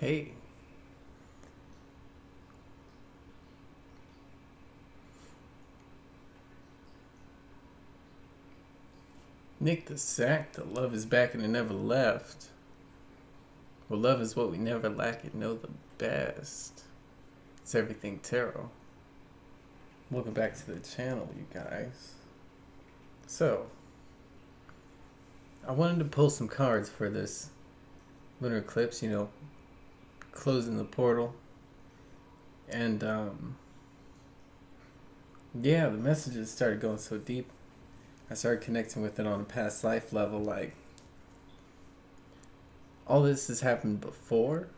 Hey, Nick the Sack, the love is back and it never left. Well, love is what we never lack and know the best. It's everything tarot. Welcome back to the channel, you guys. So, I wanted to pull some cards for this lunar eclipse, closing the portal. And, yeah, the messages started going so deep. I started connecting with it on a past life level, like, all this has happened before,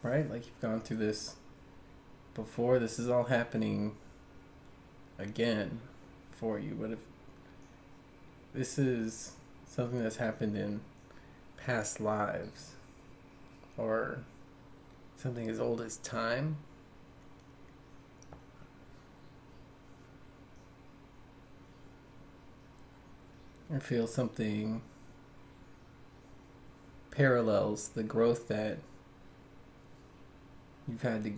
right? Like, you've gone through this before. This is all happening again for you. But if this is something that's happened in past lives or something as old as time, I feel something parallels the growth that you've had to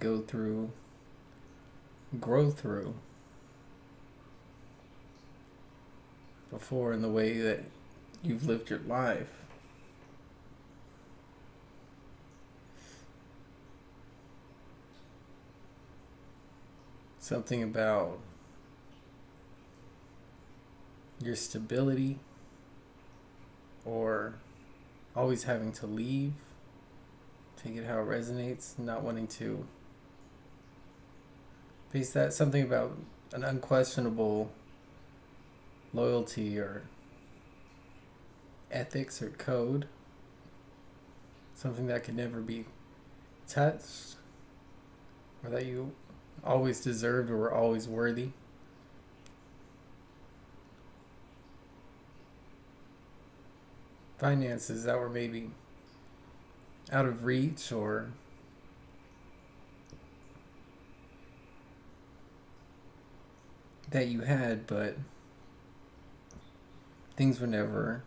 grow through before in the way that you've lived your life. Something about your stability or always having to leave. Take it how it resonates, not wanting to face that. Something about an unquestionable loyalty or ethics or code. Something that could never be touched, or that you always deserved or were always worthy. Finances that were maybe out of reach or that you had, but things were never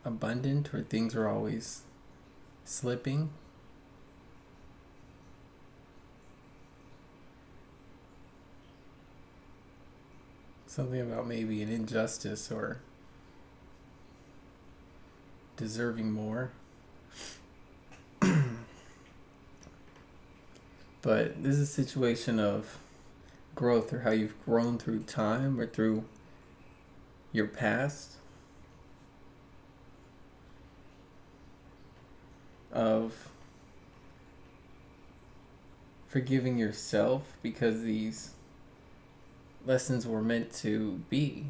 abundant or things were always slipping. Something about maybe an injustice or deserving more. But this is a situation of growth, or how you've grown through time or through your past, of forgiving yourself because these lessons were meant to be.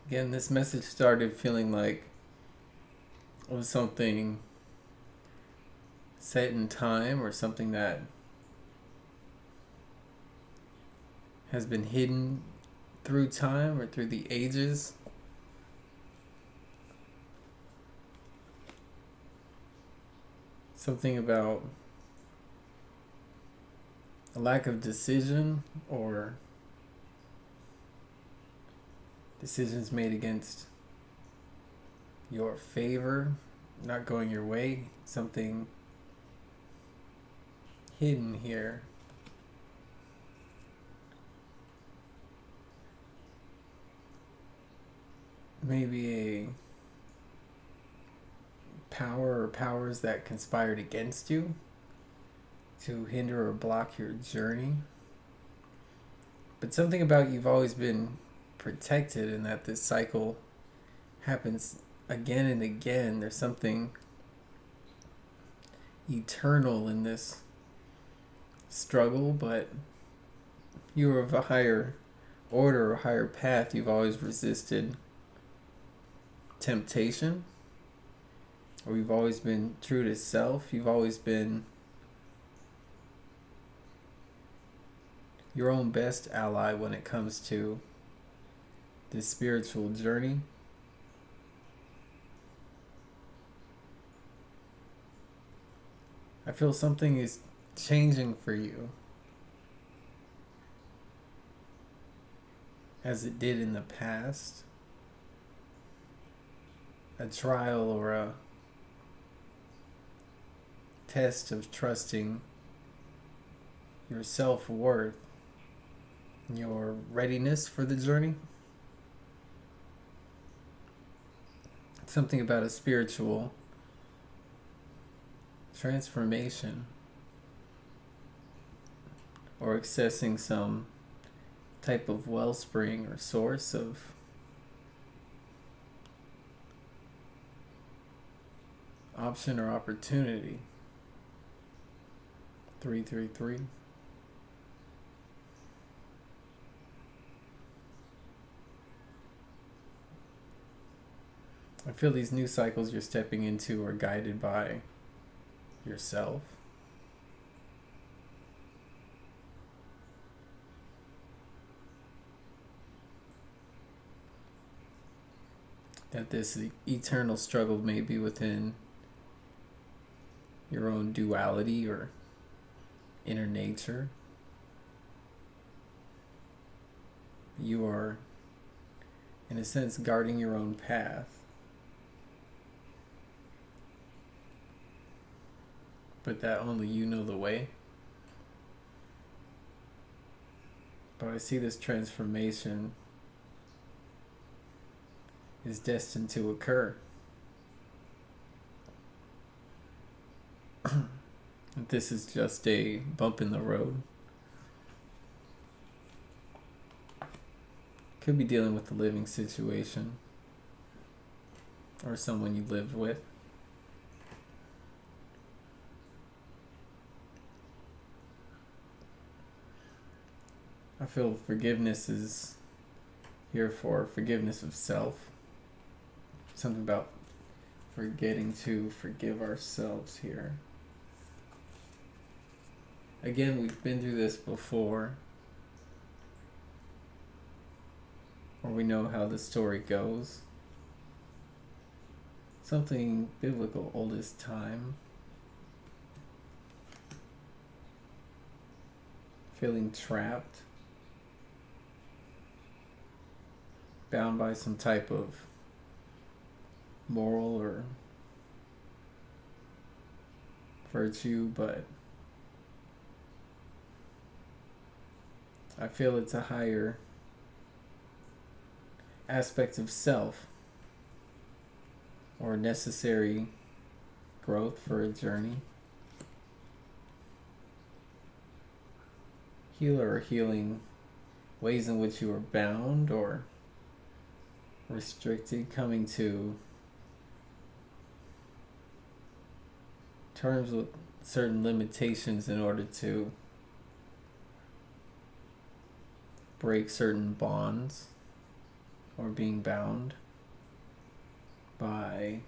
Again, this message started feeling like it was something set in time or something that has been hidden through time or through the ages. Something about a lack of decision or decisions made against your favor, not going your way. Something hidden here. Maybe a power or powers that conspired against you to hinder or block your journey. But something about you've always been protected, and that this cycle happens again and again. There's something eternal in this struggle, but you're of a higher order or higher path. You've always resisted temptation, or you've always been true to self. You've always been your own best ally when it comes to this spiritual journey. I feel something is changing for you. as it did in the past, a trial or a test of trusting your self-worth, your readiness for the journey. Something about a spiritual transformation or accessing some type of wellspring or source of option or opportunity. 333. I feel these new cycles you're stepping into are guided by yourself. That this eternal struggle may be within your own duality or inner nature. You are, in a sense, guarding your own path. But that only you know the way. But I see this transformation is destined to occur. This is just a bump in the road. Could be dealing with a living situation or someone you lived with. I feel forgiveness is here for forgiveness of self. Something about forgetting to forgive ourselves here. Again, we've been through this before, or we know how the story goes. Something biblical, oldest time. Feeling trapped, bound by some type of moral or virtue, but I feel it's a higher aspect of self or necessary growth for a journey. Healer or healing ways in which you are bound or restricted, coming to terms with certain limitations in order to break certain bonds, or being bound by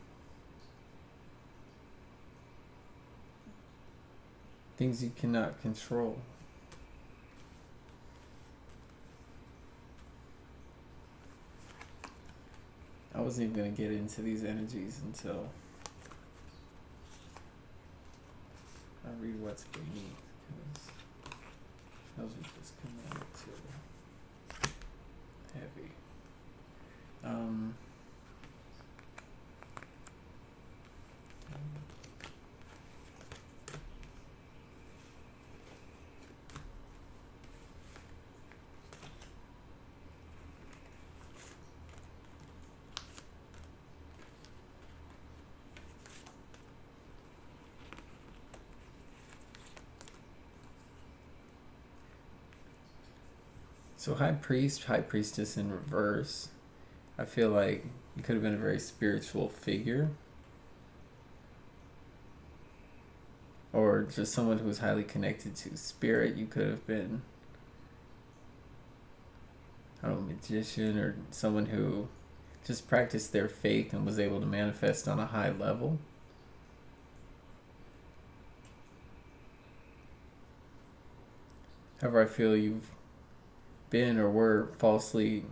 things you cannot control. I wasn't even going to get into these energies until I read what's beneath, because those are just coming out too heavy. So High Priest, High Priestess in reverse. I feel like you could have been a very spiritual figure, or just someone who was highly connected to spirit. You could have been, I don't know, a magician, or someone who just practiced their faith and was able to manifest on a high level. However, I feel you've been or were falsely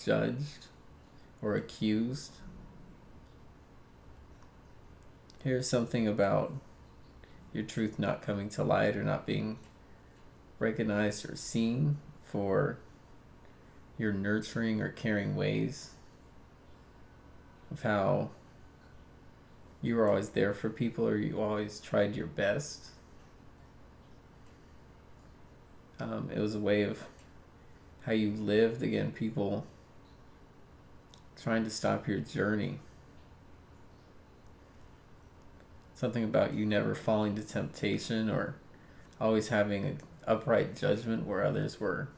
judged or accused. Here's something about your truth not coming to light or not being recognized or seen for your nurturing or caring ways, of how you were always there for people, or you always tried your best. It was a way of how you lived. Again, people trying to stop your journey. Something about you never falling to temptation, or always having an upright judgment where others were,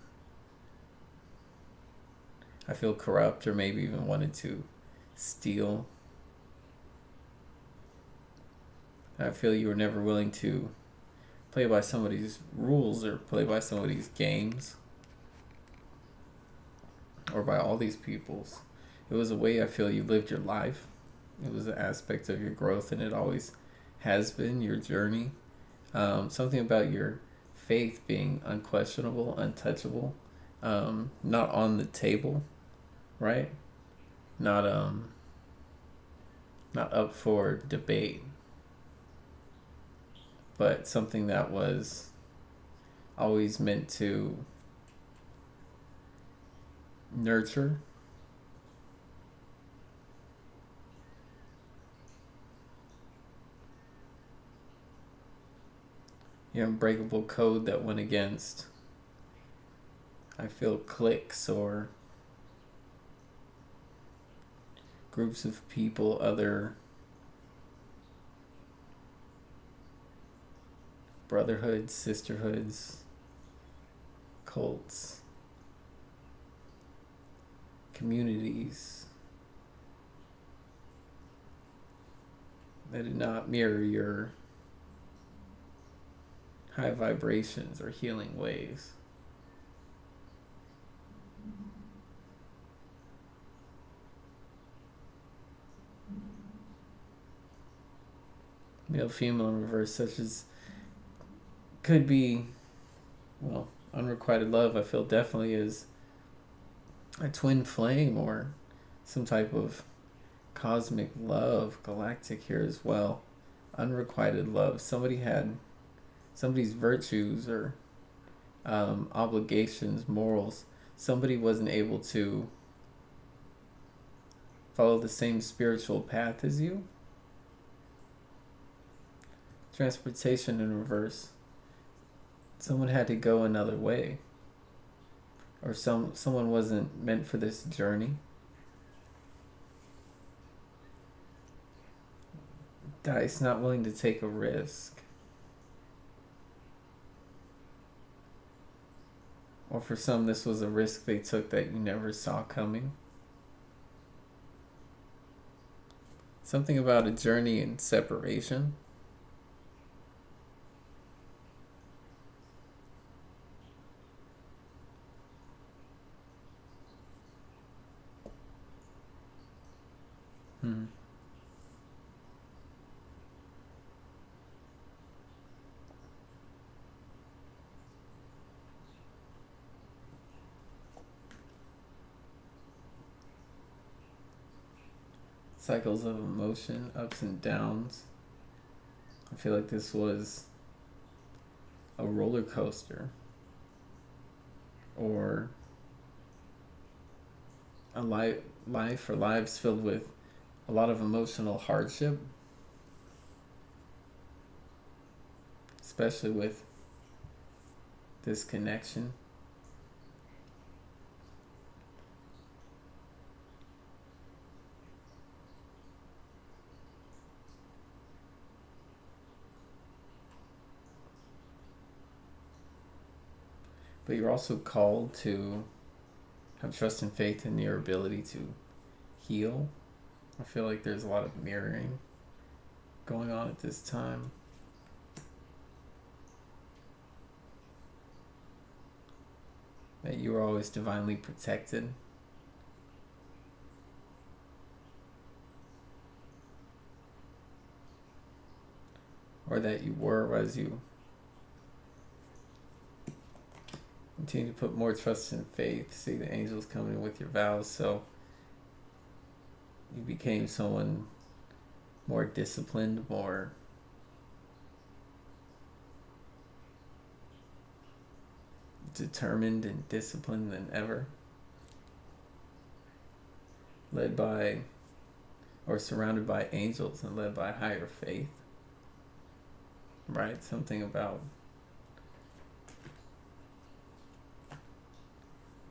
I feel, corrupt, or maybe even wanted to steal. I feel you were never willing to play by somebody's rules or play by somebody's games, or by all these people's. It was a way I feel you lived your life. It was an aspect of your growth, and it always has been your journey. Something about your faith being unquestionable, untouchable, not on the table, right? Not not up for debate, but something that was always meant to nurture. Unbreakable code that went against, I feel, cliques or groups of people, other brotherhoods, sisterhoods, cults, communities that did not mirror your high vibrations or healing ways. Male, female in reverse, such as could be, well, unrequited love, I feel, definitely is a twin flame or some type of cosmic love, galactic here as well. Unrequited love. Somebody had somebody's virtues or obligations, morals. Somebody wasn't able to follow the same spiritual path as you. Transportation in reverse. Someone had to go another way, or someone wasn't meant for this journey. Dice, not willing to take a risk. Or for some, this was a risk they took that you never saw coming. Something about a journey in separation. Cycles of emotion, ups and downs. I feel like this was a roller coaster, or a life or lives filled with a lot of emotional hardship, especially with this connection. But you're also called to have trust and faith in your ability to heal. I feel like there's a lot of mirroring going on at this time. That you are always divinely protected. Or that you were, as you continue to put more trust and faith, see the angels coming in with your vows, so you became someone more disciplined, more determined and disciplined than ever. led by or surrounded by angels and led by higher faith, right? Something about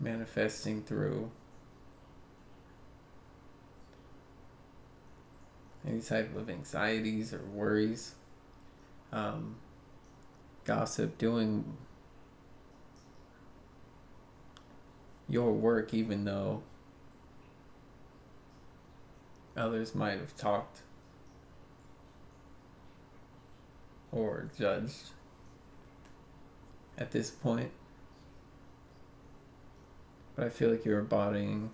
manifesting through any type of anxieties or worries, gossip, doing your work even though others might have talked or judged at this point. But I feel like you're embodying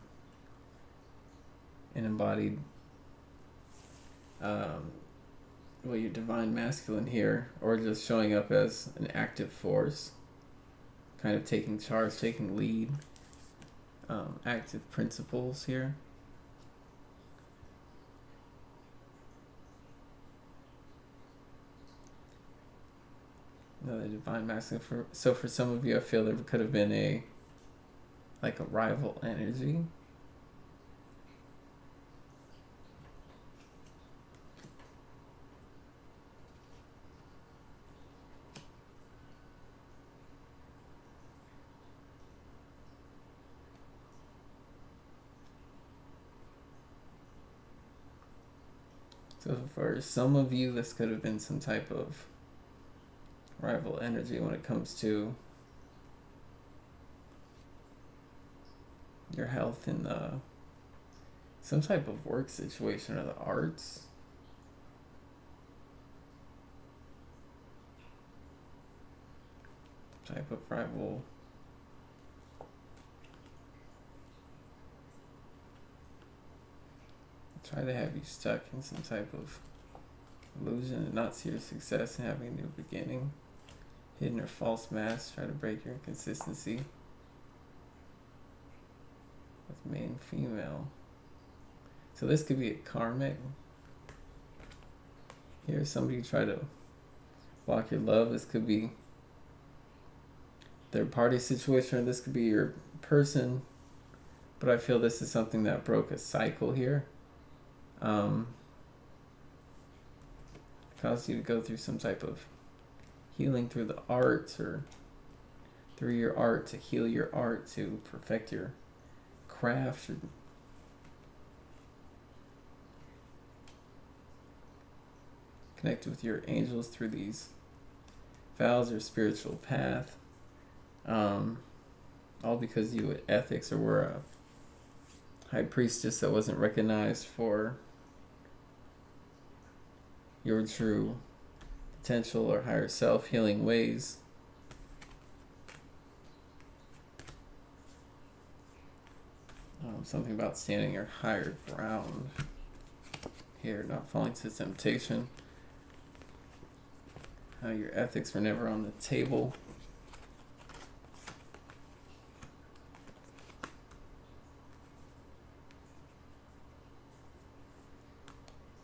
an embodied your divine masculine here, or just showing up as an active force, kind of taking charge, taking lead, active principles here. Another divine masculine. So for some of you, I feel there could have been a rival energy. So for some of you, this could have been some type of rival energy when it comes to your health in some type of work situation or the arts. Type of rival. Try to have you stuck in some type of illusion and not see your success and having a new beginning. Hidden or false masks try to break your consistency. With male and female. So this could be a karmic. Here, somebody try to block your love. This could be third party situation, or this could be your person. But I feel this is something that broke a cycle here. Caused you to go through some type of healing through the arts, or through your art to heal your art, to perfect your craft, or connect with your angels through these vows or spiritual path. All because you had ethics or were a high priestess that wasn't recognized for your true potential or higher self healing ways. Something about standing your higher ground here, not falling to temptation. How your ethics were never on the table.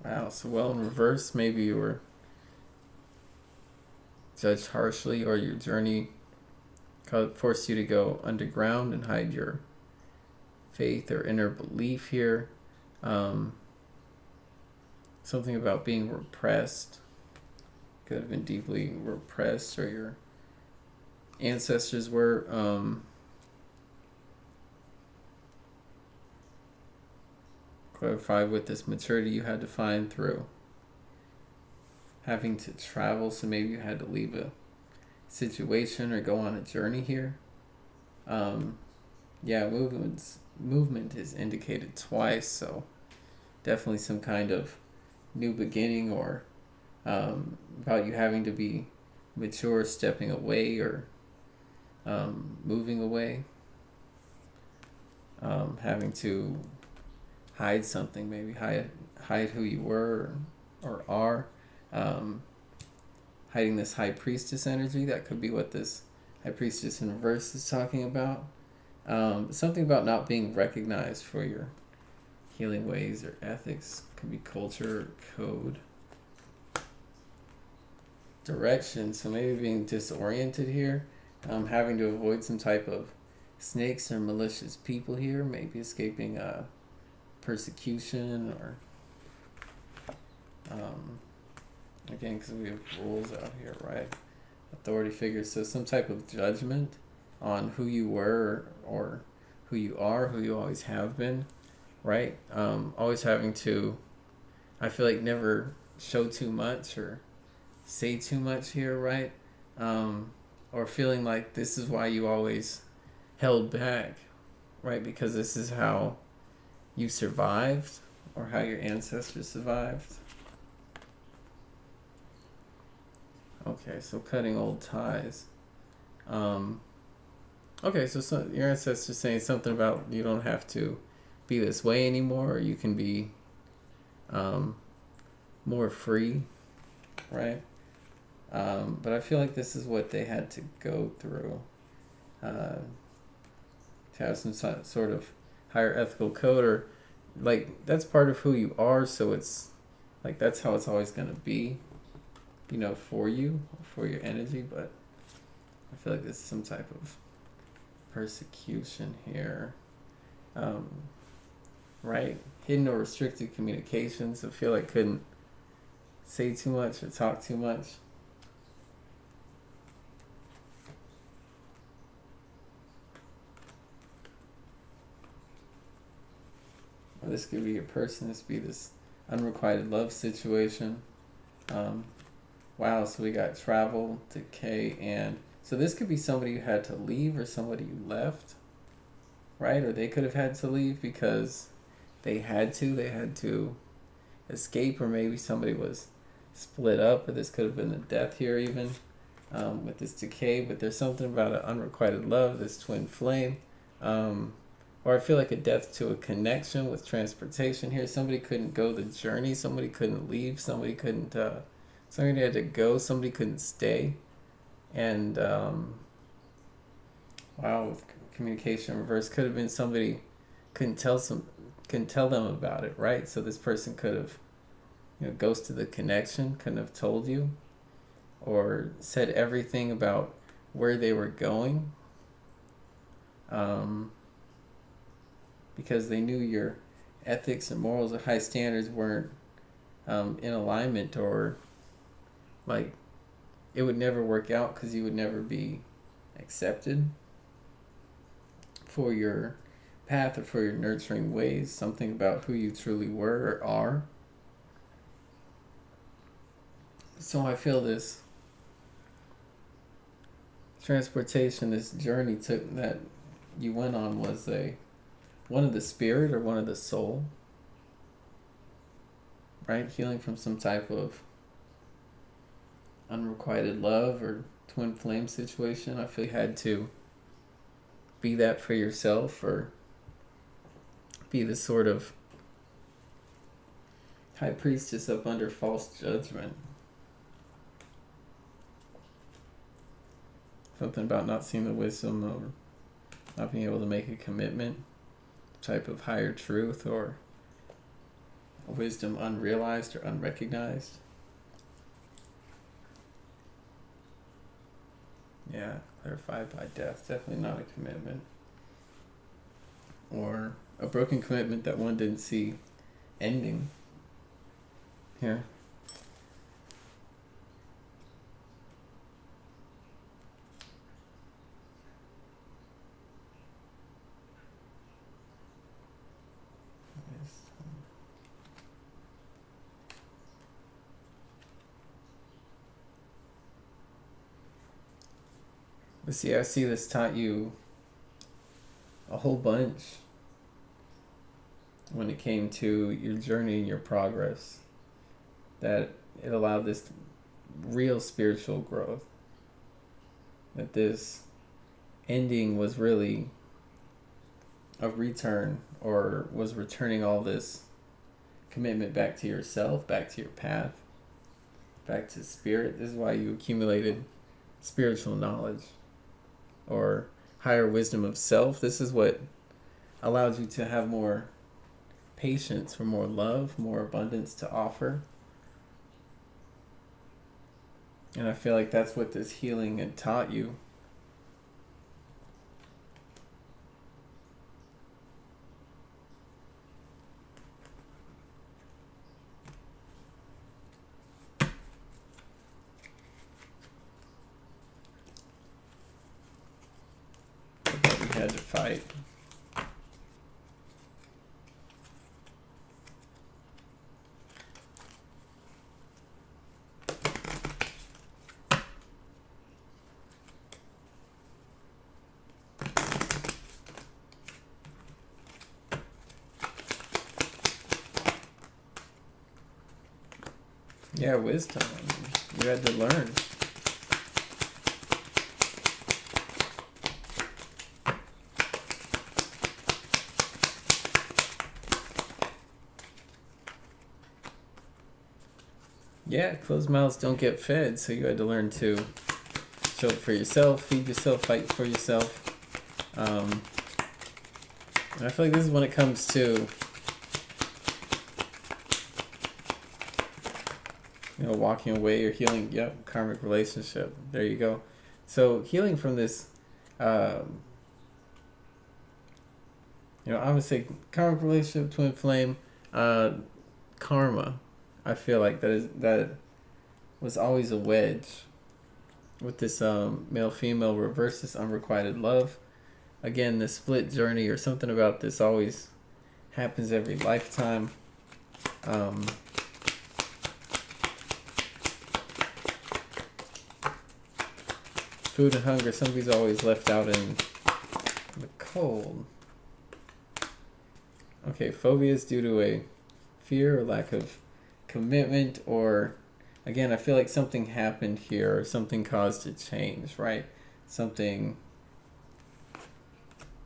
Wow, so well in reverse, maybe you were judged harshly, or your journey forced you to go underground and hide your faith or inner belief here. Something about being repressed. Could have been deeply repressed, or your ancestors were. Clarified with this maturity you had to find through having to travel, so maybe you had to leave a situation or go on a journey here. Movement is indicated twice, so definitely some kind of new beginning, or about you having to be mature, stepping away, or moving away, having to hide something, maybe hide who you were or are, hiding this high priestess energy. That could be what this high priestess in reverse is talking about. Something about not being recognized for your healing ways or ethics. Could be culture or code. Direction, so maybe being disoriented here, having to avoid some type of snakes or malicious people here, maybe escaping persecution, or again, because we have rules out here, right? Authority figures, so some type of judgment on who you were or who you are, who you always have been, right? Always having to, I feel like, never show too much or say too much here, right? Or feeling like this is why you always held back, right? Because this is how you survived, or how your ancestors survived. Okay, so cutting old ties. Okay, so your ancestors saying something about you don't have to be this way anymore, or you can be more free, right? But I feel like this is what they had to go through to have some sort of higher ethical code, or like that's part of who you are, so it's like that's how it's always going to be, you know, for you, for your energy. But I feel like this is some type of persecution here, right? Hidden or restricted communications. I feel like couldn't say too much or talk too much. Or this could be a person. This could be this unrequited love situation. Wow, so we got travel, decay, and so this could be somebody you had to leave, or somebody you left, right? Or they could have had to leave because they had to escape, or maybe somebody was split up, or this could have been a death here even, with this decay. But there's something about an unrequited love, this twin flame, or I feel like a death to a connection with transportation here. Somebody couldn't go the journey, somebody couldn't leave, somebody couldn't, somebody had to go, somebody couldn't stay. And wow, with communication reverse, could have been somebody couldn't tell them about it, right? So this person could have, you know, ghosted the connection, couldn't have told you, or said everything about where they were going, because they knew your ethics and morals or high standards weren't in alignment, or like it would never work out because you would never be accepted for your path or for your nurturing ways, something about who you truly were or are. So I feel this transportation, this journey that you went on was one of the spirit or one of the soul, right? Healing from some type of unrequited love or twin flame situation. I feel you had to be that for yourself, or be the sort of high priestess up under false judgment. Something about not seeing the wisdom, or not being able to make a commitment, type of higher truth, or a wisdom unrealized or unrecognized. Yeah, clarified by death. Definitely not a commitment. Or a broken commitment that one didn't see ending. Here. But see, I see this taught you a whole bunch when it came to your journey and your progress. That it allowed this real spiritual growth. That this ending was really a return, or was returning all this commitment back to yourself, back to your path, back to spirit. This is why you accumulated spiritual knowledge, or higher wisdom of self. This is what allows you to have more patience, or more love, more abundance to offer. And I feel like that's what this healing had taught you. fight. Yeah, wisdom. You had to learn. Yeah, closed mouths don't get fed, so you had to learn to show up for yourself, feed yourself, fight for yourself. And I feel like this is when it comes to, you know, walking away or healing. Yep, karmic relationship. There you go. So healing from this, you know, obviously karmic relationship, twin flame, karma. I feel like that was always a wedge with this male-female reverse, this unrequited love. Again, the split journey or something about this always happens every lifetime. Food and hunger, somebody's always left out in the cold. Okay, phobias due to a fear or lack of commitment, or again, I feel like something happened here or something caused a change, right? Something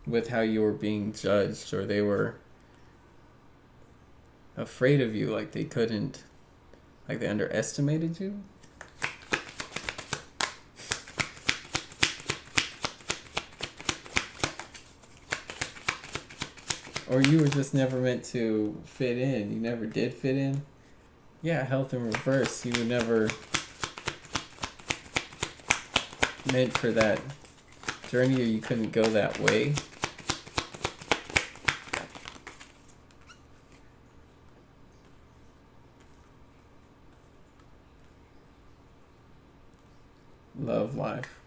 with how you were being judged, or they were afraid of you, like they couldn't, like they underestimated you. Or you were just never meant to fit in. You never did fit in. Yeah, health in reverse. You were never meant for that journey, or you couldn't go that way. Love life.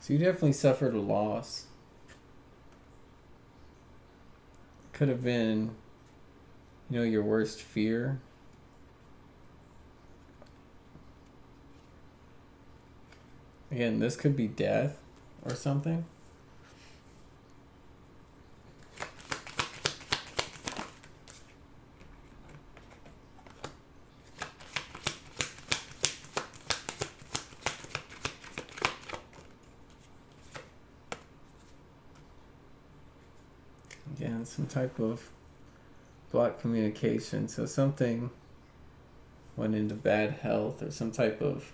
So you definitely suffered a loss. Could have been, you know, your worst fear. Again, this could be death or something. Again, some type of blocked communication. So something went into bad health or some type of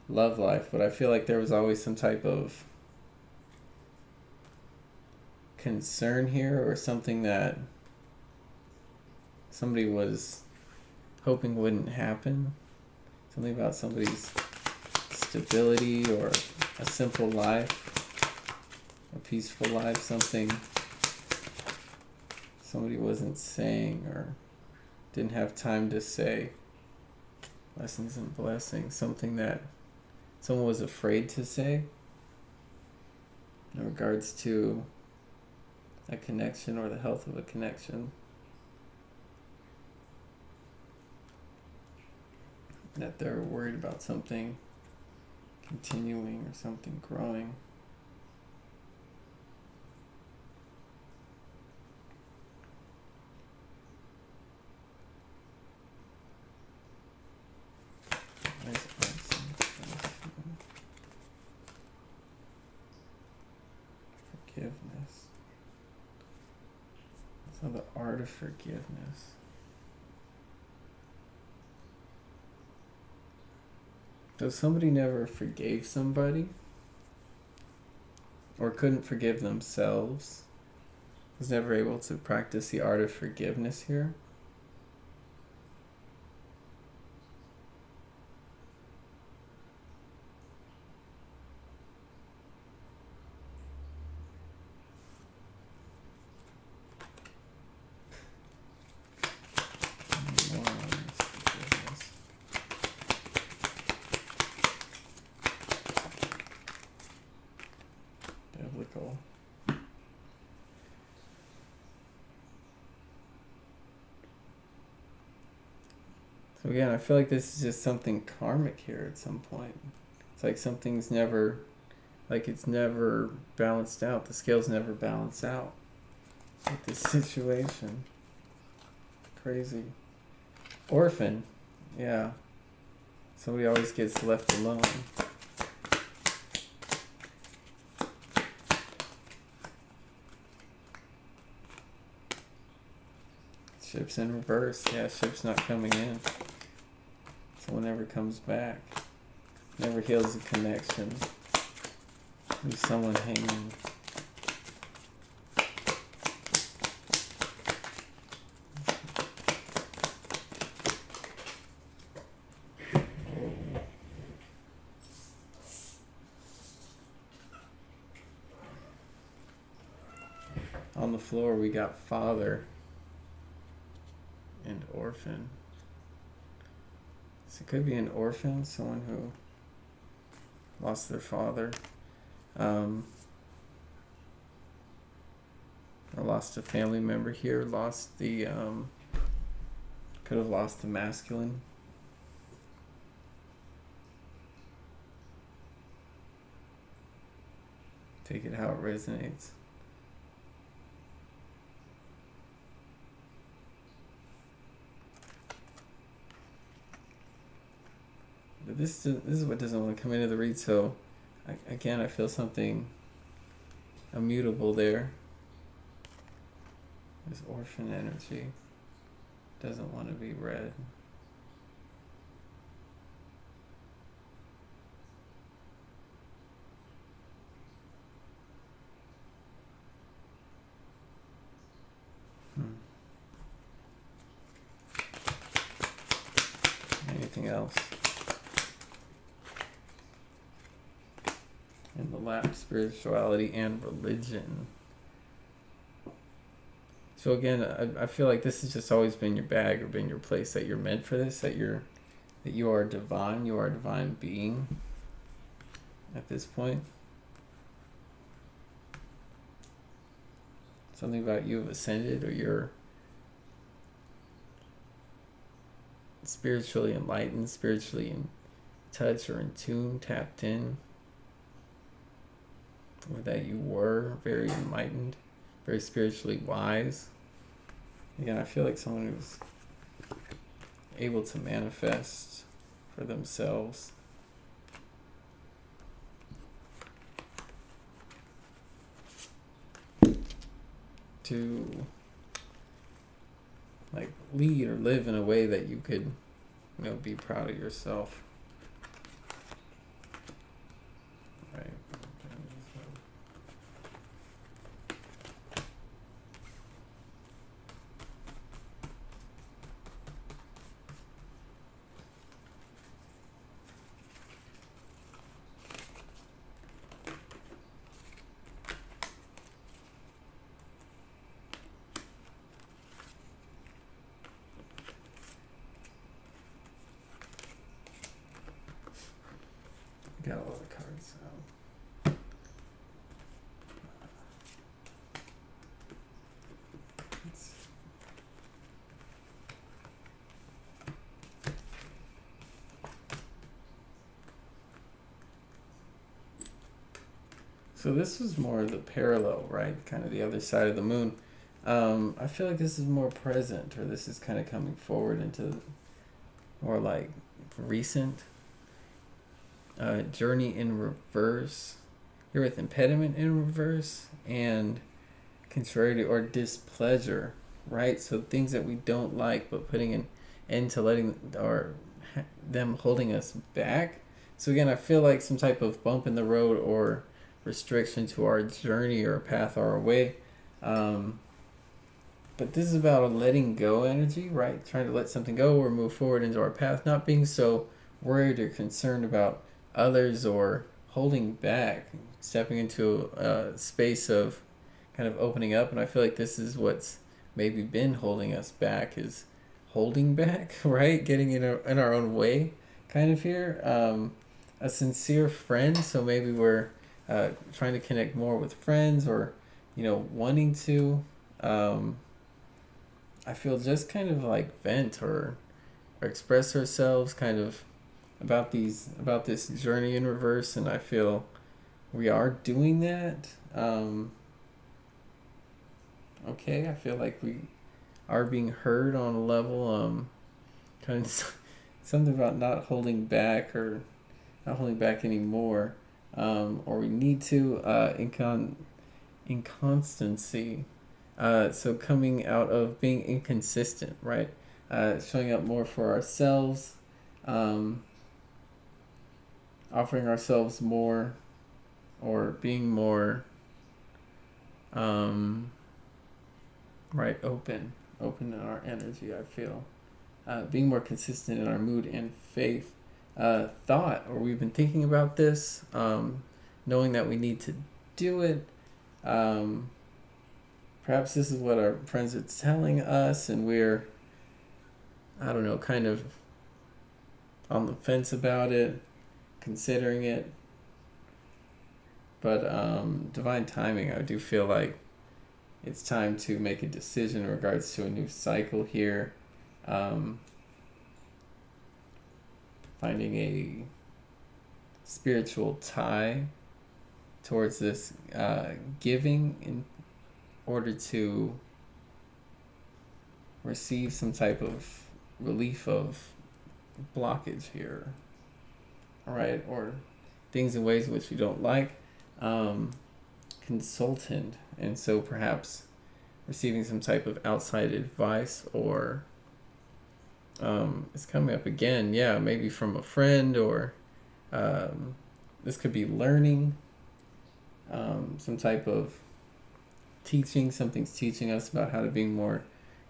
love life, but I feel like there was always some type of concern here, or something that somebody was hoping wouldn't happen. Something about somebody's stability or a simple life, a peaceful life, something somebody wasn't saying or didn't have time to say. Lessons and blessings, something that someone was afraid to say in regards to a connection or the health of a connection. That they're worried about something continuing or something growing. Forgiveness. So the art of forgiveness. So somebody never forgave somebody, or couldn't forgive themselves, was never able to practice the art of forgiveness here. So again, I feel like this is just something karmic here at some point. It's like something's never, like it's never balanced out. The scales never balance out with this situation. Crazy. Orphan. Yeah. Somebody always gets left alone. Ship's in reverse. Yeah, ship's not coming in. Someone never comes back. Never heals a connection. Leaves someone hanging. On the floor we got father and orphan. So it could be an orphan, someone who lost their father, or lost a family member here, lost the, could have lost the masculine. Take it how it resonates. But this is what doesn't want to come into the read. So again, I feel something immutable there. This orphan energy doesn't want to be read. Anything else? In the lap, spirituality and religion. So again, I feel like this has just always been your bag or been your place, that you're meant for this, that you are divine, you are a divine being at this point. Something about you have ascended, or you're spiritually enlightened, spiritually in touch or in tune, tapped in. Or that you were very enlightened, very spiritually wise. Again, I feel like someone who's able to manifest for themselves. To like lead or live in a way that you could, be proud of yourself. Right. Got all the cards out. So this was more the parallel, right? Kind of the other side of the moon. I feel like this is more present, or this is kind of coming forward into more like recent. Journey in reverse. You're with impediment in reverse and contrariety or displeasure, right? So things that we don't like, but putting an end to letting or them holding us back. So again, I feel like some type of bump in the road or restriction to our journey or path or our way. But this is about a letting go energy, right? Trying to let something go or move forward into our path, not being so worried or concerned about others or holding back, stepping into a space of kind of opening up. And I feel like this is what's maybe been holding us back, is holding back, right? Getting in our own way kind of here. A sincere friend, so maybe we're trying to connect more with friends, or wanting to I feel just kind of like vent or or express ourselves kind of about this journey in reverse, and I feel we are doing that. Okay, I feel like we are being heard on a level. Kind of something about not holding back or not holding back anymore, or we need to inconstancy. So coming out of being inconsistent, right? Showing up more for ourselves, offering ourselves more, or being more, right, open in our energy. I feel being more consistent in our mood and faith. Thought, or we've been thinking about this, knowing that we need to do it. Perhaps this is what our friends are telling us, and we're, I don't know, kind of on the fence about it, considering it. But divine timing, I do feel like it's time to make a decision in regards to a new cycle here. Finding a spiritual tie towards this giving in order to receive some type of relief of blockage here, all right, or things in ways in which we don't like. Consultant, and so perhaps receiving some type of outside advice, or it's coming up again, yeah, maybe from a friend, or this could be learning, some type of teaching. Something's teaching us about how to be more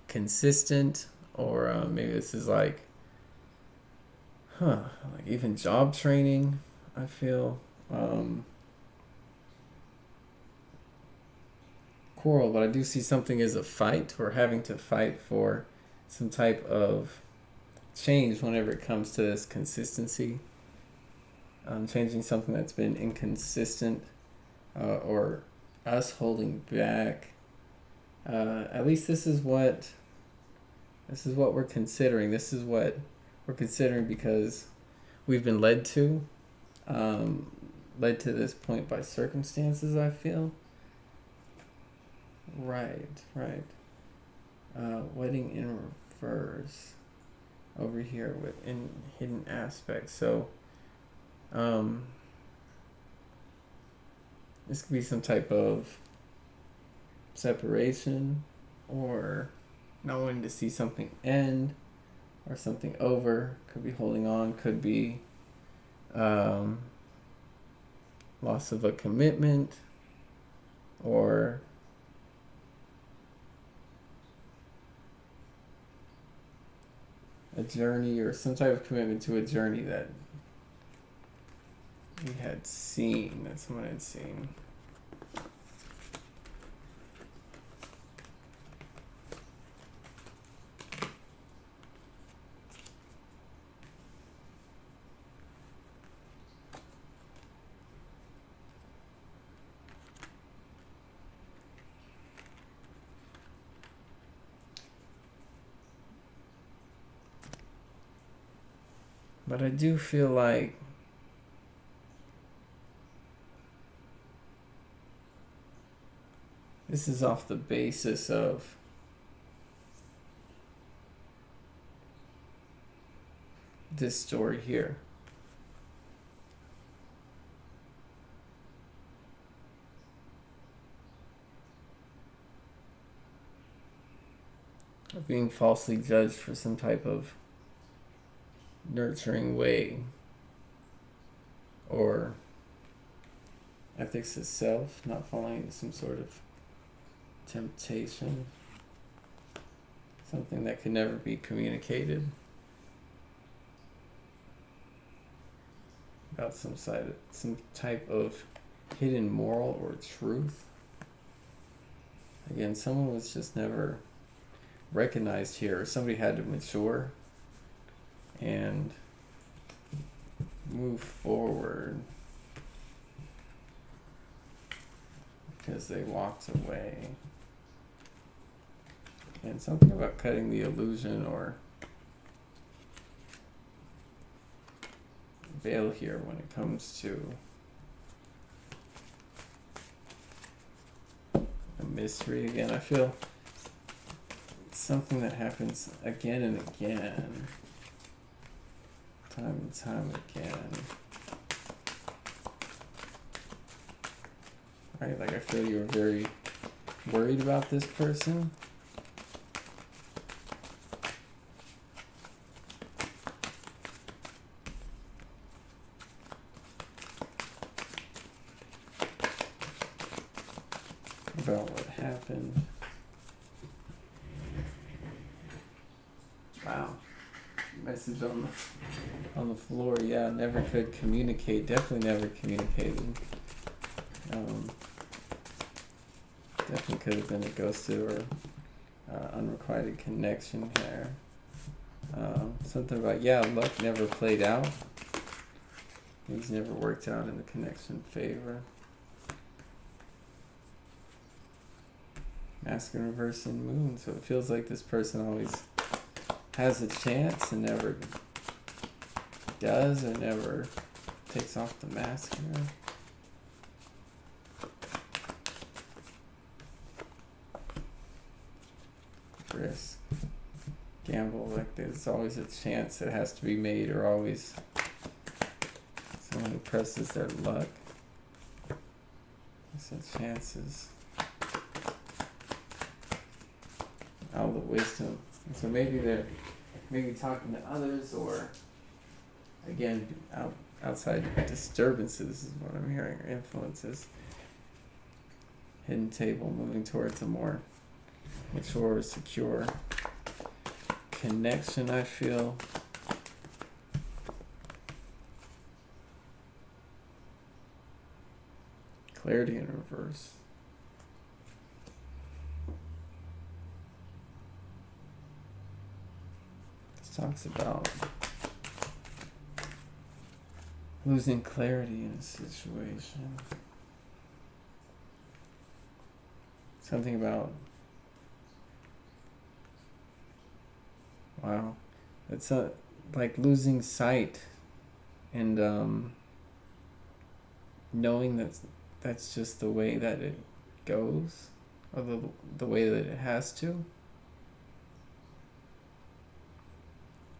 consistent, or maybe this is like even job training, I feel. Quarrel, but I do see something as a fight, or having to fight for some type of change whenever it comes to this consistency. Changing something that's been inconsistent, or us holding back. At least this is what we're considering. This is what we're considering because we've been led to this point by circumstances, I feel. Right. Wedding in reverse over here with in hidden aspects. So this could be some type of separation, or not wanting to see something end or something over. Could be holding on, could be loss of a commitment, or a journey, or some type of commitment to a journey that we had seen, that someone had seen. But I do feel like this is off the basis of this story here. Of being falsely judged for some type of nurturing way, or ethics itself, not falling into some sort of temptation, something that could never be communicated, about some type of hidden moral or truth. Again, someone was just never recognized here, or somebody had to mature and move forward because they walked away. And something about cutting the illusion, or veil here when it comes to a mystery. Again, I feel it's something that happens again and again, time and time again. Right, like I feel you're very worried about this person. About what happened. Wow. Message on the floor. Yeah, never could communicate. Definitely never communicated. Definitely could have been a ghosted or unrequited connection here. Something about, yeah, luck never played out. Things never worked out in the connection favor. Masculine reverse and moon. So it feels like this person always has a chance and never does, or never takes off the mask here. Risk. Gamble, like there's always a chance that has to be made, or always someone who presses their luck. So chances. All the wisdom. And so maybe they're talking to others, or again outside disturbances is what I'm hearing, or influences. Hidden table, moving towards a more mature, secure connection, I feel. Clarity in reverse. This talks about losing clarity in a situation. Something about, wow, it's like losing sight, and knowing that's just the way that it goes, or the way that it has to.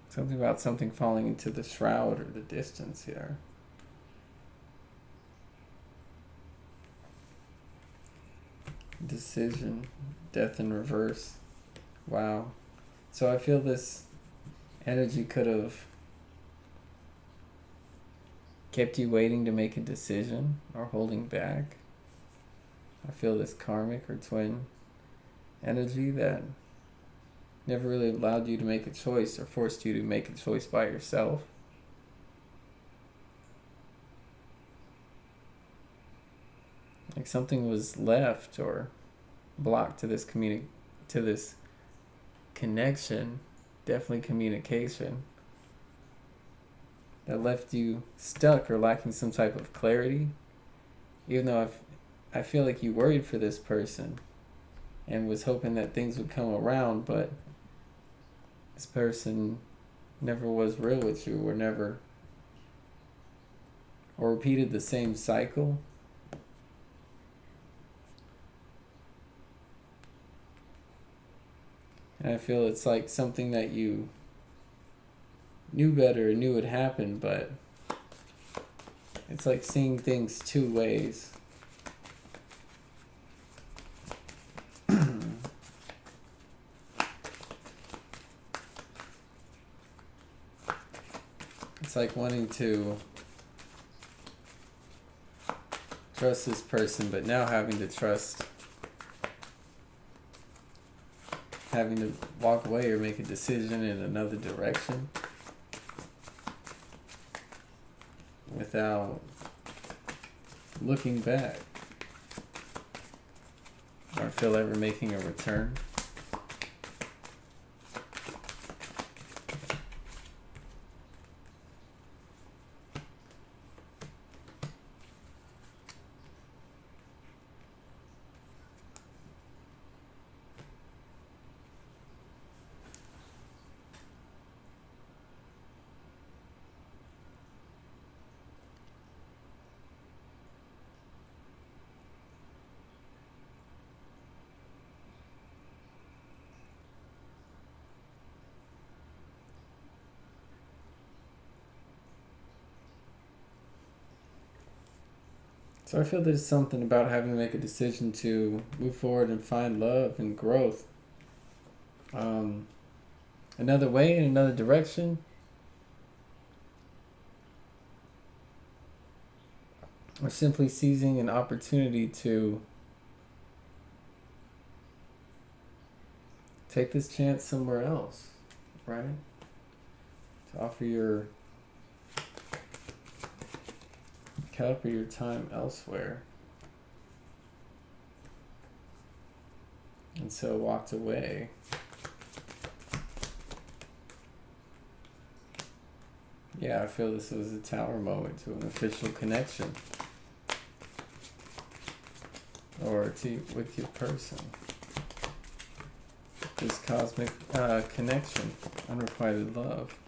Something about something falling into the shroud or the distance here. Decision, death in reverse. Wow. So I feel this energy could have kept you waiting to make a decision or holding back. I feel this karmic or twin energy that never really allowed you to make a choice, or forced you to make a choice by yourself. Like something was left or blocked to this connection, definitely communication, that left you stuck or lacking some type of clarity. Even though I feel like you worried for this person and was hoping that things would come around, but this person never was real with you, or repeated the same cycle. And I feel it's like something that you knew better, knew would happen, but it's like seeing things two ways. It's like wanting to trust this person, but now having to walk away or make a decision in another direction without looking back, or feel ever making a return. So I feel there's something about having to make a decision to move forward and find love and growth. Another way, in another direction. Or simply seizing an opportunity to take this chance somewhere else, right? To offer your cup or your time elsewhere. And so walked away. Yeah, I feel this was a tower moment to an official connection. Or with your person. This cosmic connection, unrequited love.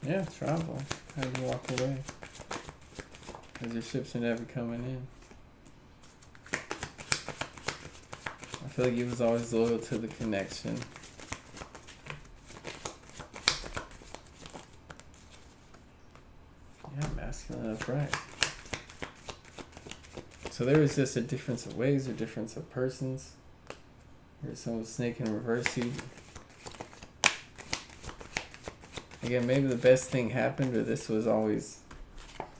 Yeah, travel. How do you walk away? Because your ships are never coming in. I feel like he was always loyal to the connection. Yeah, masculine upright. So there was just a difference of ways or difference of persons. Here's some snake in reverse seat. Again, maybe the best thing happened, or this was always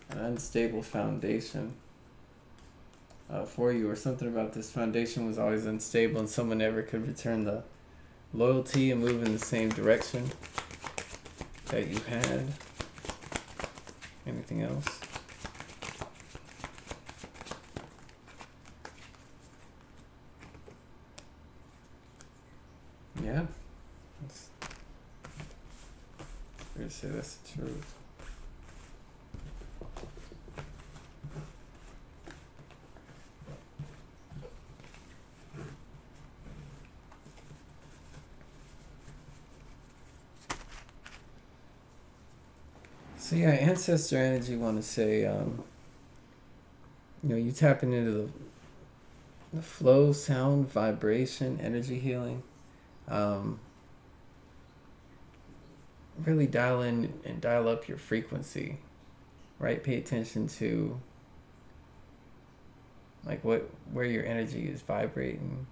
an unstable foundation for you, or something about this foundation was always unstable and someone never could return the loyalty and move in the same direction that you had. Anything else? Yeah. That's fair to say that's the truth. So yeah, ancestor energy want to say, you tapping into the flow, sound, vibration, energy healing. Really dial in and dial up your frequency, right? Pay attention to like where your energy is vibrating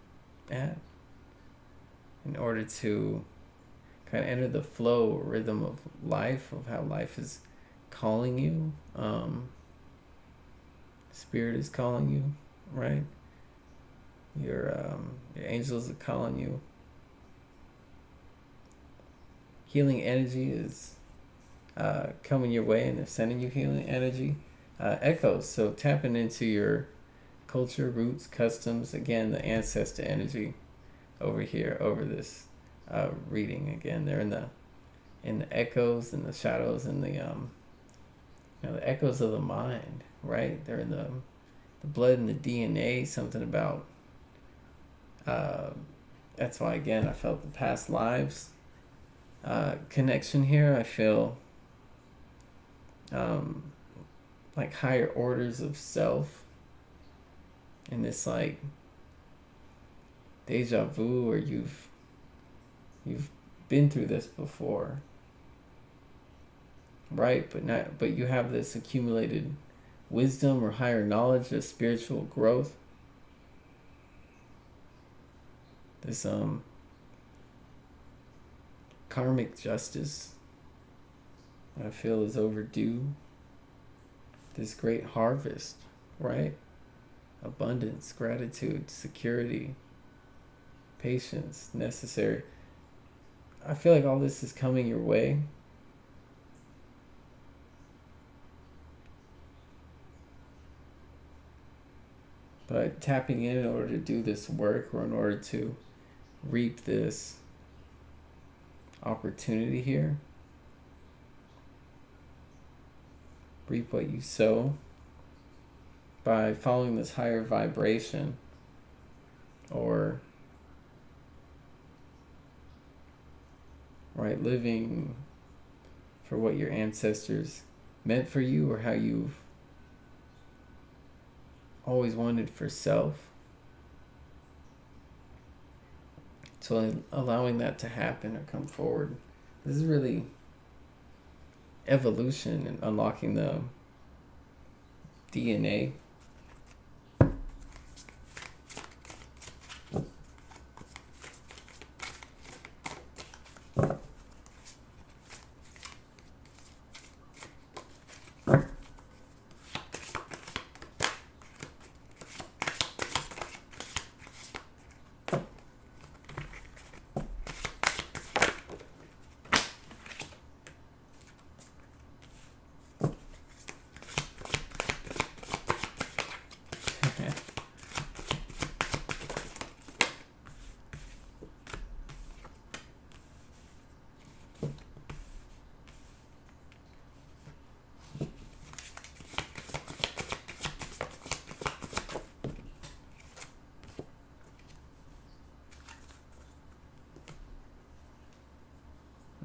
at in order to kind of enter the flow rhythm of life, of how life is calling you. Spirit is calling you, right? Your angels are calling you. Healing energy is coming your way, and they're sending you healing energy. Echoes, so tapping into your culture, roots, customs. Again, the ancestor energy over here, over this reading. Again, they're in the echoes and the shadows and the the echoes of the mind, right? They're in the blood and the DNA. Something about that's why, again, I felt the past lives connection here. I feel like higher orders of self in this like deja vu, or you've been through this before, right? But you have this accumulated wisdom or higher knowledge of spiritual growth. This karmic justice I feel is overdue. This great harvest, right? Abundance, gratitude, security, patience, necessary. I feel like all this is coming your way. But tapping in order to do this work, or in order to reap this opportunity here, reap what you sow by following this higher vibration, or right, living for what your ancestors meant for you, or how you've always wanted for self. So allowing that to happen or come forward. This is really evolution and unlocking the DNA.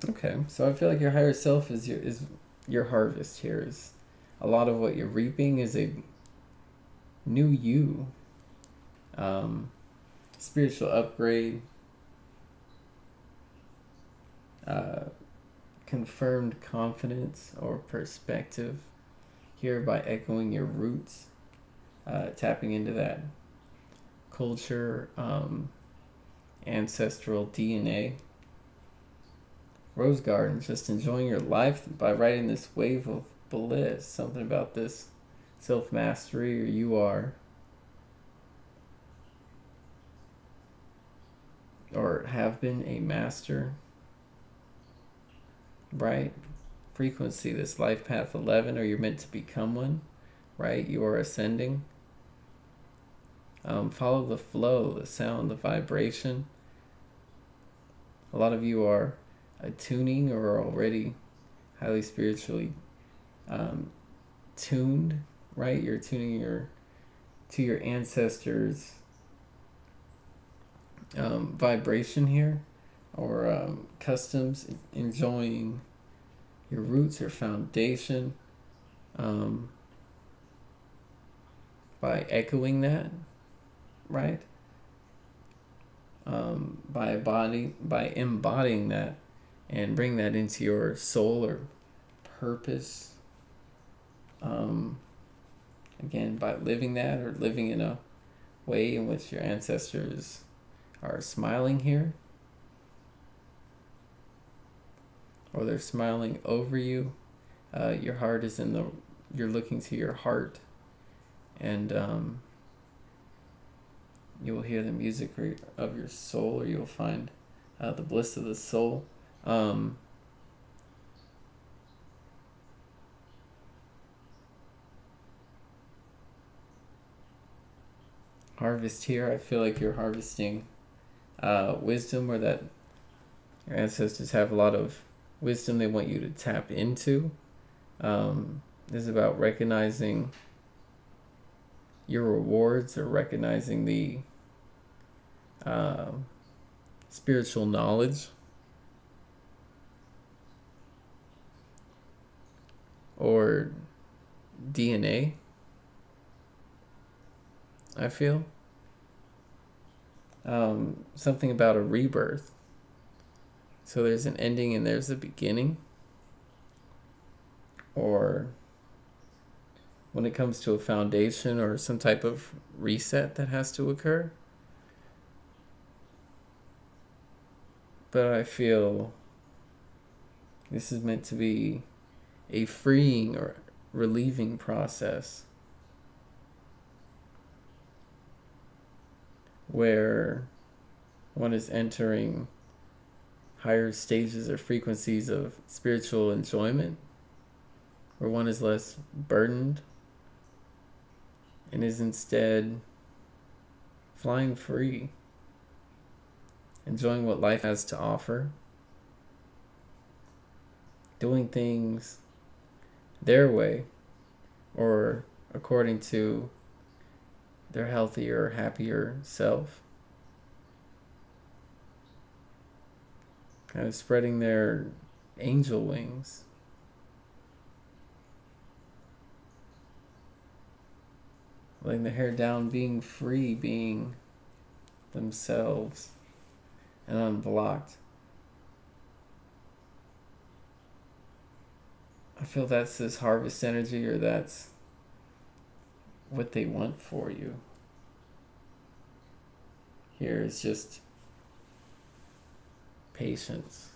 Okay, so I feel like your higher self is your harvest here. Is a lot of what you're reaping is a new you, spiritual upgrade, confirmed confidence or perspective here by echoing your roots, tapping into that culture, ancestral DNA. Rose Garden, just enjoying your life by riding this wave of bliss. Something about this self-mastery, or you are, or have been a master, right? Frequency, this life path 11, or you're meant to become one, right? You are ascending. Follow the flow, the sound, the vibration. A lot of you are attuning or are already highly spiritually tuned, right? You're tuning to your ancestors' vibration here, or customs, enjoying your roots or foundation by echoing that, right? By embodying that and bring that into your soul or purpose. Again, by living that, or living in a way in which your ancestors are smiling here, or they're smiling over you. Your heart is you're looking to your heart, and you will hear the music of your soul, or you'll find the bliss of the soul. Harvest here, I feel like you're harvesting wisdom, or that your ancestors have a lot of wisdom they want you to tap into. This is about recognizing your rewards, or recognizing the spiritual knowledge, or DNA, I feel. Something about a rebirth. So there's an ending and there's a beginning. Or when it comes to a foundation or some type of reset that has to occur. But I feel this is meant to be a freeing or relieving process, where one is entering higher stages or frequencies of spiritual enjoyment, where one is less burdened and is instead flying free, enjoying what life has to offer, doing things their way, or according to their healthier, happier self. Kind of spreading their angel wings. Letting the hair down, being free, being themselves and unblocked. I feel that's this harvest energy, or that's what they want for you. Here is just patience.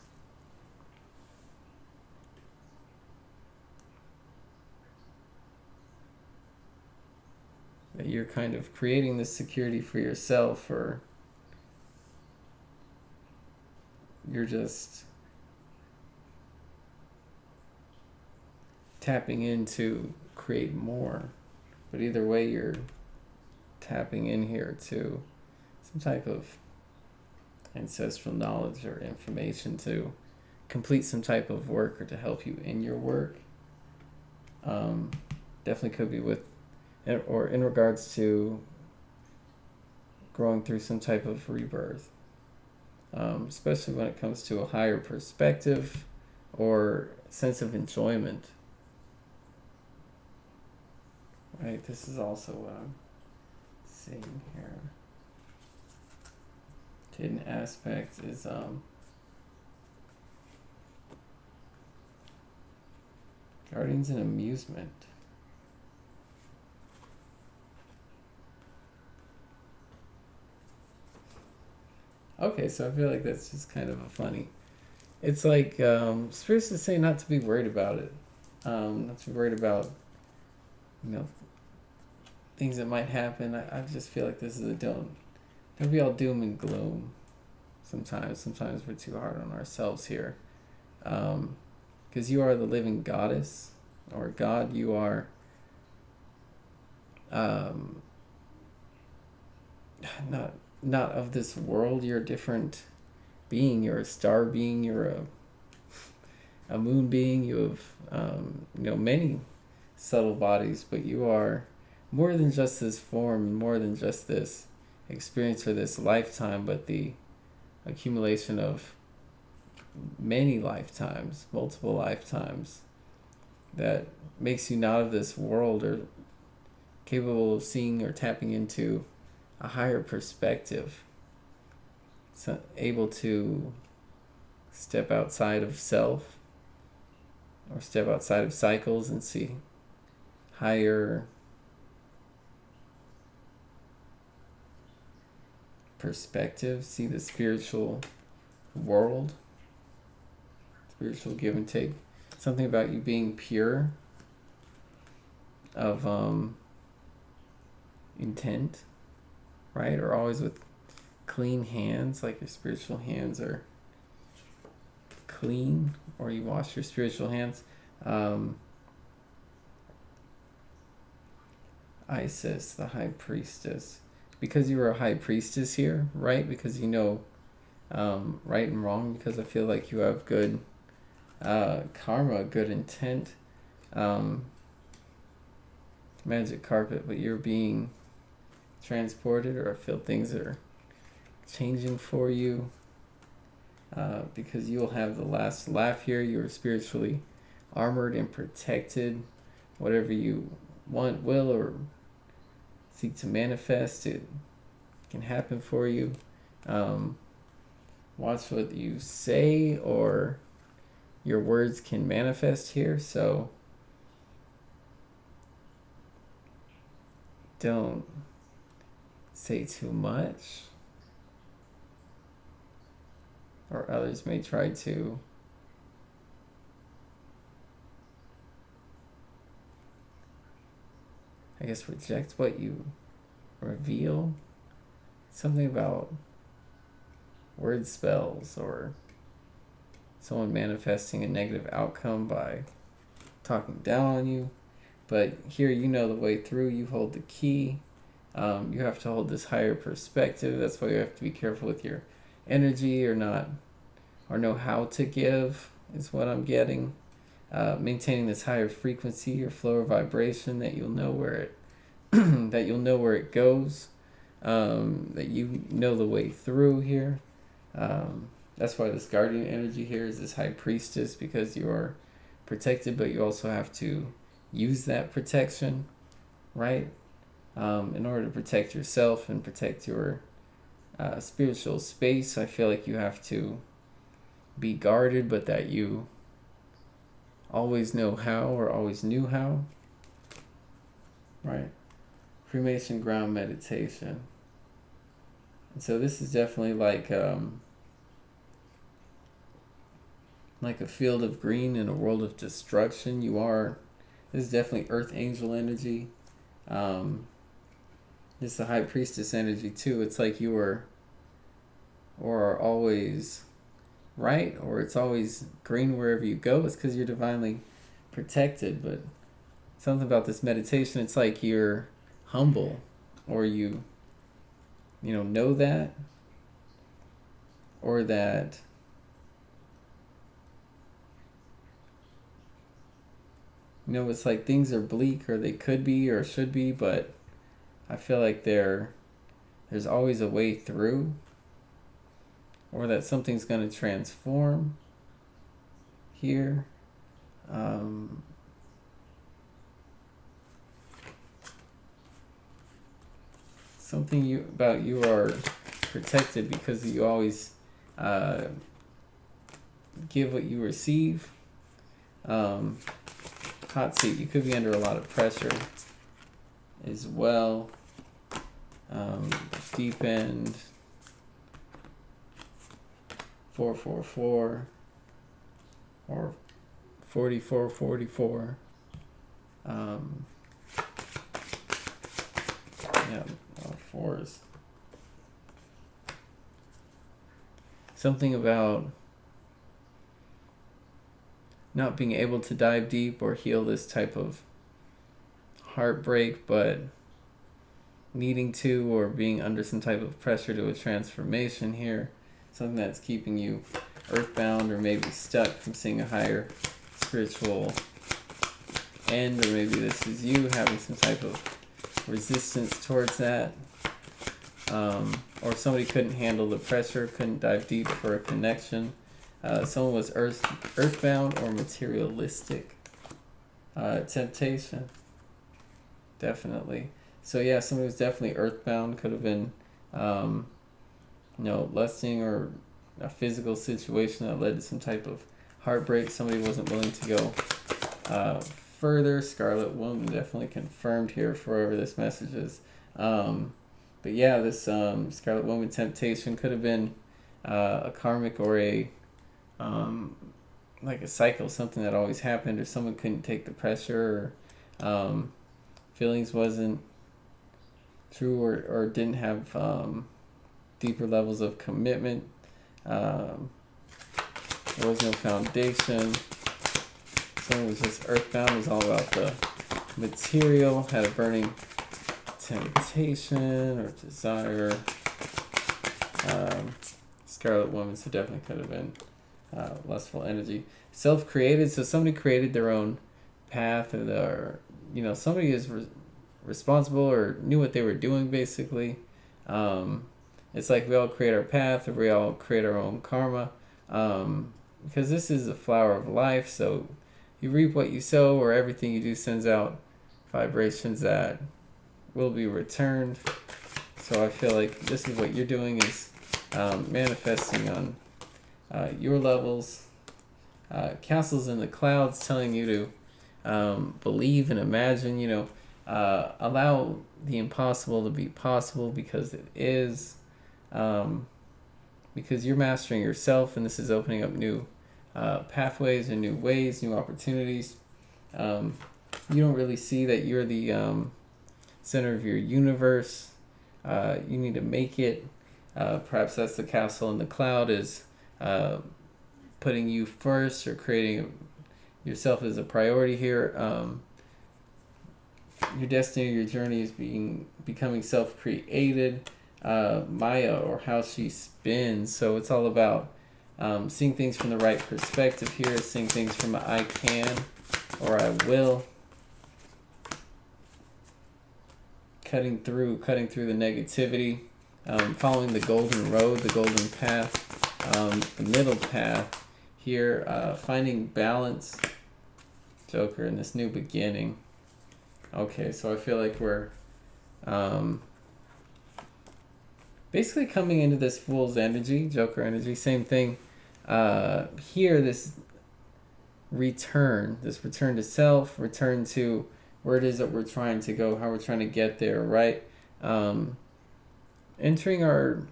That you're kind of creating this security for yourself, or you're just tapping in to create more. But either way, you're tapping in here to some type of ancestral knowledge or information to complete some type of work or to help you in your work. Definitely could be with, or in regards to growing through some type of rebirth, especially when it comes to a higher perspective or sense of enjoyment. Right, this is also what I'm seeing here. Hidden aspect is guardians and amusement. Okay, so I feel like that's just kind of a funny. It's like spirits to say not to be worried about it, not to be worried about, things that might happen. I just feel like this is a don't be all doom and gloom. Sometimes we're too hard on ourselves here, because you are the living goddess or God. You are not of this world. You're a different being. You're a star being. You're a moon being. You have many subtle bodies, but you are more than just this form, more than just this experience or this lifetime, but the accumulation of many lifetimes, multiple lifetimes, that makes you not of this world or capable of seeing or tapping into a higher perspective. So able to step outside of self or step outside of cycles and see higher perspective, see the spiritual world, spiritual give and take. Something about you being pure of intent, right? Or always with clean hands, like your spiritual hands are clean, or you wash your spiritual hands. Isis, the high priestess, because you were a high priestess here, right? Because right and wrong, because I feel like you have good karma, good intent, magic carpet, but you're being transported, or I feel things are changing for you, because you'll have the last laugh here. You're spiritually armored and protected. Whatever you want, will, or seek to manifest, it can happen for you. Watch what you say, or your words can manifest here, so don't say too much, or others may try to reject what you reveal. Something about word spells, or someone manifesting a negative outcome by talking down on you. But here, you know the way through. You hold the key. You have to hold this higher perspective. That's why you have to be careful with your energy, or know how to give, is what I'm getting. Maintaining this higher frequency or flow or vibration, that you'll know where it that you'll know where it goes, that you know the way through here. That's why this guardian energy here is this high priestess, because you are protected, but you also have to use that protection, right? In order to protect yourself and protect your spiritual space. I feel like you have to be guarded, but that you always know how, or always knew how, right? Cremation ground meditation. And so this is definitely like a field of green in a world of destruction. This is definitely earth angel energy. It's the high priestess energy too. It's like you are always right, or it's always green wherever you go. It's because you're divinely protected. But something about this meditation, it's like you're humble, or you know that, or that it's like things are bleak, or they could be or should be, but I feel like there's always a way through, or that something's going to transform here. Something you are protected because you always give what you receive. Hot seat, you could be under a lot of pressure as well. Deep end 444 or 4444. Fours. Something about not being able to dive deep or heal this type of heartbreak, but needing to, or being under some type of pressure to a transformation here. Something that's keeping you earthbound, or maybe stuck from seeing a higher spiritual end, or maybe this is you having some type of resistance towards that. Or somebody couldn't handle the pressure, couldn't dive deep for a connection. Someone was earthbound or materialistic. Temptation. Definitely. So yeah, somebody was definitely earthbound. Could have been, lusting, or a physical situation that led to some type of heartbreak. Somebody wasn't willing to go further. Scarlet Woman definitely confirmed here for whoever this message is. But yeah, this Scarlet Woman temptation could have been a karmic, or a like a cycle, something that always happened, or someone couldn't take the pressure, or feelings wasn't true, or didn't have deeper levels of commitment. There was no foundation. Someone was just earthbound, was all about the material, had a burning temptation or desire. Scarlet Woman, so definitely could have been lustful energy. Self-created, so somebody created their own path, or somebody is responsible, or knew what they were doing, basically. It's like we all create our path, or we all create our own karma, because this is a flower of life. So you reap what you sow, or everything you do sends out vibrations that will be returned. So I feel like this is what you're doing, is manifesting on your levels. Castles in the clouds, telling you to believe and imagine, allow the impossible to be possible, because it is, because you're mastering yourself, and this is opening up new pathways and new ways, new opportunities. You don't really see that you're the center of your universe. You need to make it. Perhaps that's the castle in the cloud, is putting you first, or creating yourself as a priority here. Your destiny, your journey is becoming self-created. Maya, or how she spins. So it's all about seeing things from the right perspective here, seeing things from a I can, or I will. Cutting through the negativity, following the golden road, the golden path, the middle path here, finding balance, Joker, in this new beginning. Okay, so I feel like we're basically coming into this Fool's energy, Joker energy, same thing. Here, this return to self, return to where it is that we're trying to go, how we're trying to get there, right? Entering our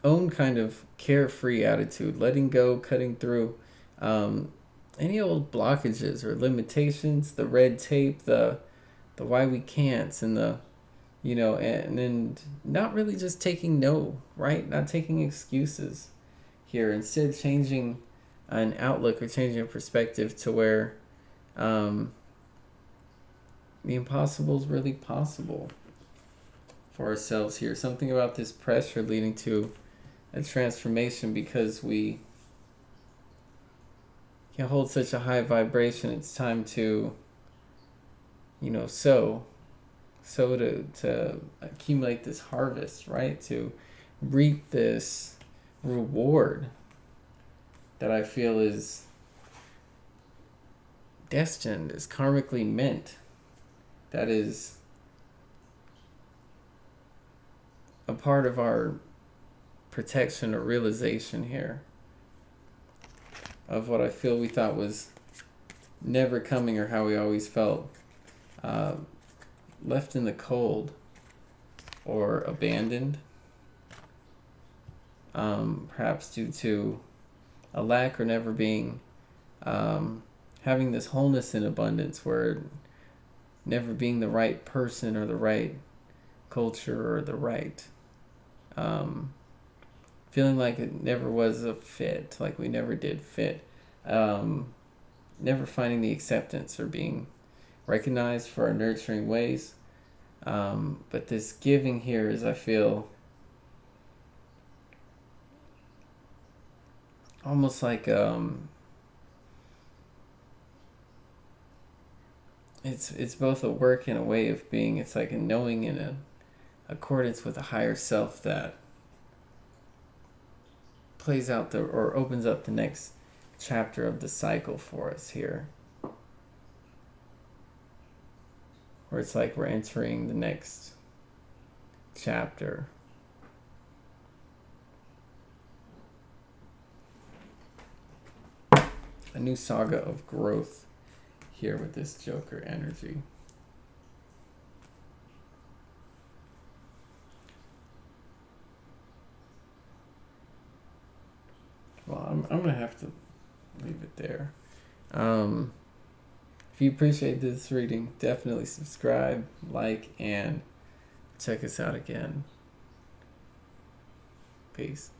own kind of carefree attitude, letting go, cutting through any old blockages or limitations, the red tape, the why we can'ts, and the, and not really just taking no, right? Not taking excuses here. Instead, changing an outlook or changing a perspective to where the impossible is really possible for ourselves here. Something about this pressure leading to a transformation, because we can hold such a high vibration. It's time to, sow to accumulate this harvest, right? To reap this reward that I feel is destined, is karmically meant, that is a part of our protection or realization here of what I feel we thought was never coming, or how we always felt left in the cold or abandoned, perhaps due to a lack or never being having this wholeness in abundance, where never being the right person or the right culture or the right feeling like it never was a fit, like we never did fit, never finding the acceptance or being recognized for our nurturing ways. But this giving here is, I feel, almost like it's both a work and a way of being. It's like a knowing in a accordance with a higher self that plays out or opens up the next chapter of the cycle for us here, where it's like we're entering the next chapter. A new saga of growth here with this Joker energy. Well, I'm going to have to leave it there. If you appreciate this reading, definitely subscribe, like, and check us out again. Peace.